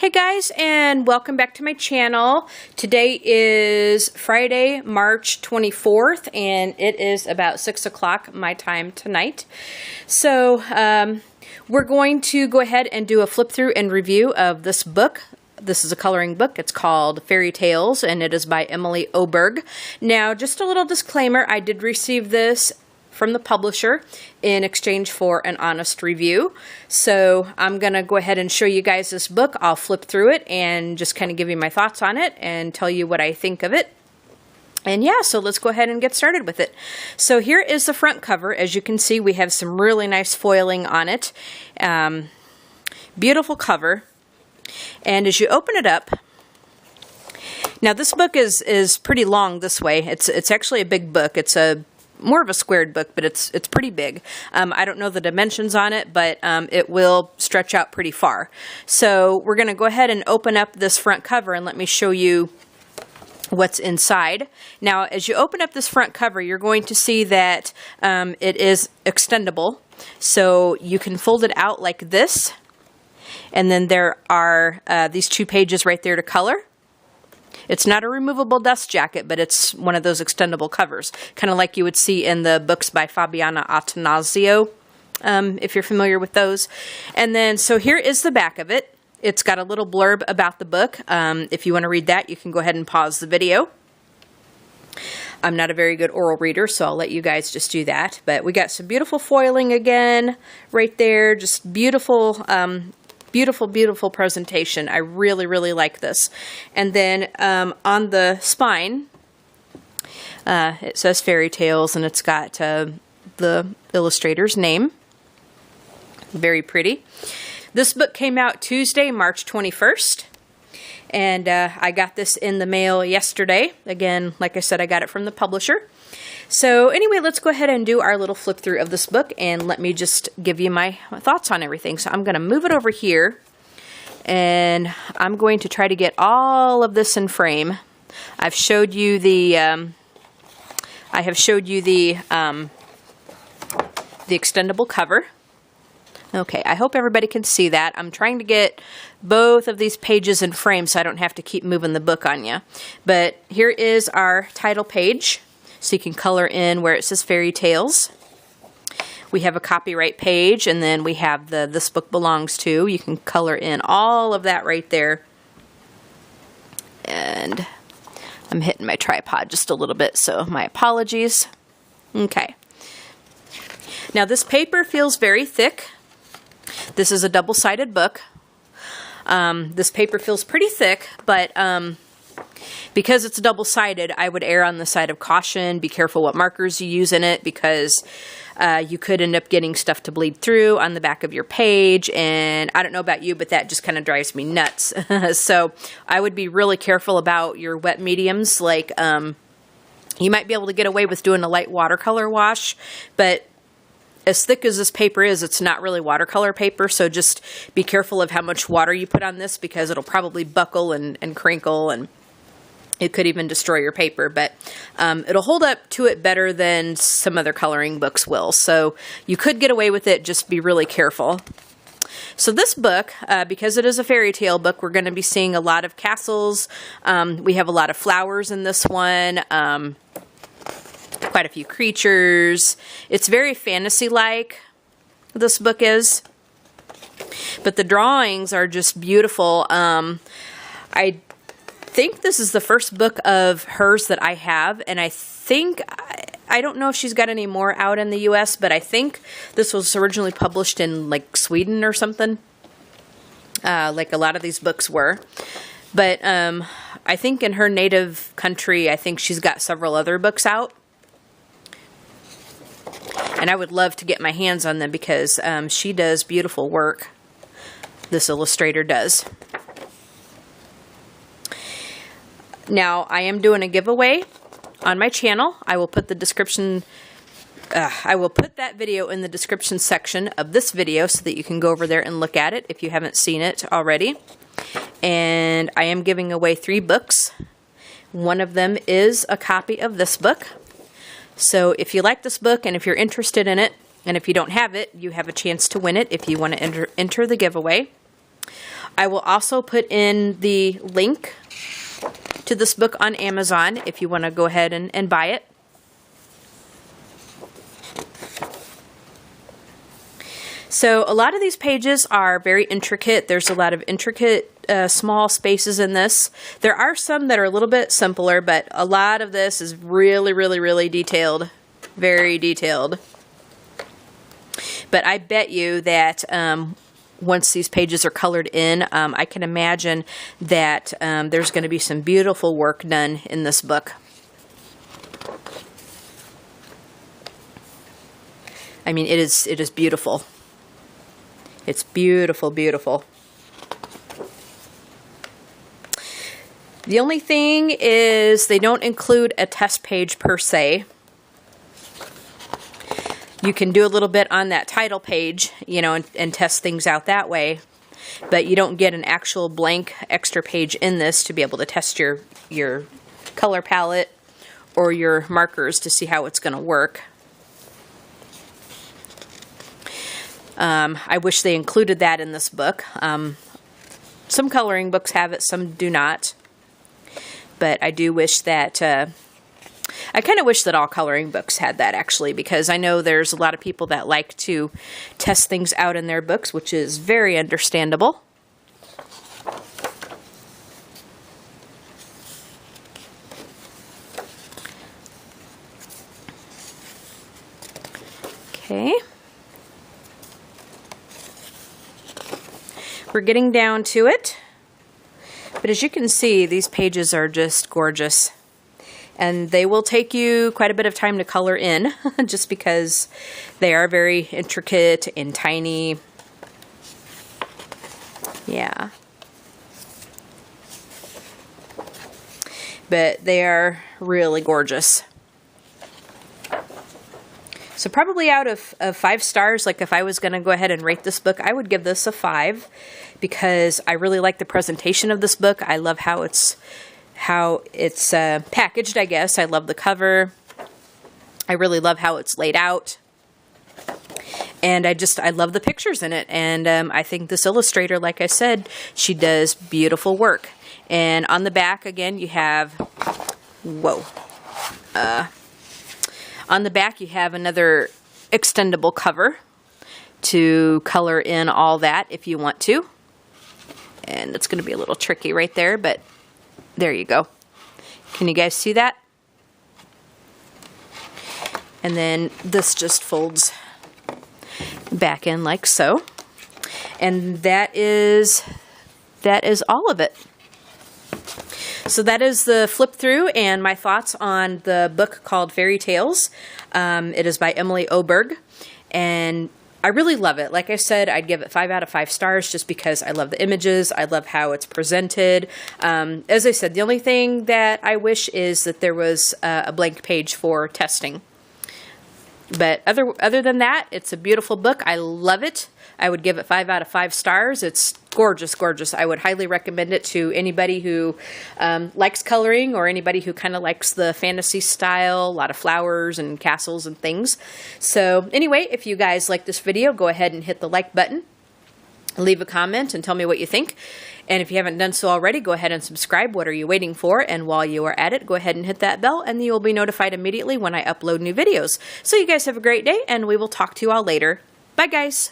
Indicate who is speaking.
Speaker 1: Hey guys, and welcome back to my channel. Today is Friday, March 24th, and it is about 6 o'clock my time tonight. So we're going to go ahead and do a flip through and review of this book. This is a coloring book. It's called Fairy Tales, and it is by Emelie Oberg. Now, just a little disclaimer, I did receive this from the publisher in exchange for an honest review. So I'm going to go ahead and show you guys this book. I'll flip through it and just kind of give you my thoughts on it and tell you what I think of it. And yeah, so let's go ahead and get started with it. So here is the front cover. As you can see, we have some really nice foiling on it. Beautiful cover. And as you open it up, now this book is pretty long this way. It's actually a big book. It's more of a squared book, but it's pretty big. I don't know the dimensions on it, but it will stretch out pretty far. So we're going to go ahead and open up this front cover and let me show you what's inside. Now, as you open up this front cover, you're going to see that it is extendable. So you can fold it out like this. And then there are these two pages right there to color. It's not a removable dust jacket, but it's one of those extendable covers, kind of like you would see in the books by Fabiana Attanasio, if you're familiar with those. And then, so here is the back of it. It's got a little blurb about the book. If you want to read that, you can go ahead and pause the video. I'm not a very good oral reader, so I'll let you guys just do that. But we got some beautiful foiling again right there, just beautiful beautiful presentation. I really like this. And then on the spine, it says Fairy Tales, and it's got the illustrator's name. Very pretty. This book came out Tuesday, March 21st. And I got this in the mail yesterday. Again, like I said, I got it from the publisher. So anyway, let's go ahead and do our little flip through of this book, and let me just give you my thoughts on everything. So I'm going to move it over here, and I'm going to try to get all of this in frame. I've showed you the extendable cover. Okay, I hope everybody can see that. I'm trying to get both of these pages in frame so I don't have to keep moving the book on you. But here is our title page. So you can color in where it says Fairy Tales. We have a copyright page, and then we have the This Book Belongs To. You can color in all of that right there. And I'm hitting my tripod just a little bit, so my apologies. Okay. Now this paper feels very thick. This is a double-sided book. This paper feels pretty thick, but because it's double-sided, I would err on the side of caution. Be careful what markers you use in it, because you could end up getting stuff to bleed through on the back of your page, and I don't know about you, but that just kind of drives me nuts. So I would be really careful about your wet mediums. Like, you might be able to get away with doing a light watercolor wash, but as thick as this paper is, it's not really watercolor paper, so just be careful of how much water you put on this, because it'll probably buckle and crinkle, and it could even destroy your paper. But it'll hold up to it better than some other coloring books will. So you could get away with it, just be really careful. So this book, because it is a fairy tale book, we're going to be seeing a lot of castles. We have a lot of flowers in this one. Quite a few creatures. It's very fantasy-like, this book is. But the drawings are just beautiful. I think this is the first book of hers that I have, and I don't know if she's got any more out in the U.S., but I think this was originally published in, like, Sweden or something, like a lot of these books were. But I think in her native country, I think she's got several other books out. And I would love to get my hands on them, because she does beautiful work. This illustrator does. Now, I am doing a giveaway on my channel. I will put the description. I will put that video in the description section of this video so that you can go over there and look at it if you haven't seen it already. And I am giving away 3 books. One of them is a copy of this book. So if you like this book and if you're interested in it, and if you don't have it, you have a chance to win it if you want to enter the giveaway. I will also put in the link to this book on Amazon if you want to go ahead and buy it. So a lot of these pages are very intricate. There's a lot of intricate small spaces in this. There are some that are a little bit simpler, but a lot of this is really, really, really detailed. Very detailed. But I bet you that once these pages are colored in, I can imagine that there's going to be some beautiful work done in this book. I mean, it is beautiful. It's beautiful, beautiful. The only thing is they don't include a test page per se. You can do a little bit on that title page, you know, and test things out that way. But you don't get an actual blank extra page in this to be able to test your color palette or your markers to see how it's going to work. I wish they included that in this book. Some coloring books have it, some do not. But I do wish that, I kind of wish that all coloring books had that actually, because I know there's a lot of people that like to test things out in their books, which is very understandable. Okay. We're getting down to it, but as you can see, these pages are just gorgeous, and they will take you quite a bit of time to color in just because they are very intricate and tiny. Yeah, but they are really gorgeous. So probably out of 5 stars, like if I was going to go ahead and rate this book, I would give this a 5 because I really like the presentation of this book. I love how it's packaged, I guess. I love the cover. I really love how it's laid out. And I love the pictures in it. And I think this illustrator, like I said, she does beautiful work. And on the back, again, you have, whoa. On the back, you have another extendable cover to color in all that if you want to. And it's going to be a little tricky right there, but there you go. Can you guys see that? And then this just folds back in like so. And that is all of it. So that is the flip through and my thoughts on the book called Fairy Tales. It is by Emelie Oberg, and I really love it. Like I said, I'd give it 5 out of 5 stars just because I love the images. I love how it's presented. As I said, the only thing that I wish is that there was a blank page for testing. But other than that, it's a beautiful book. I love it. I would give it 5 out of 5 stars. It's gorgeous, gorgeous. I would highly recommend it to anybody who likes coloring or anybody who kind of likes the fantasy style, a lot of flowers and castles and things. So anyway, if you guys like this video, go ahead and hit the like button. Leave a comment and tell me what you think. And if you haven't done so already, go ahead and subscribe. What are you waiting for? And while you are at it, go ahead and hit that bell, and you will be notified immediately when I upload new videos. So you guys have a great day, and we will talk to you all later. Bye, guys.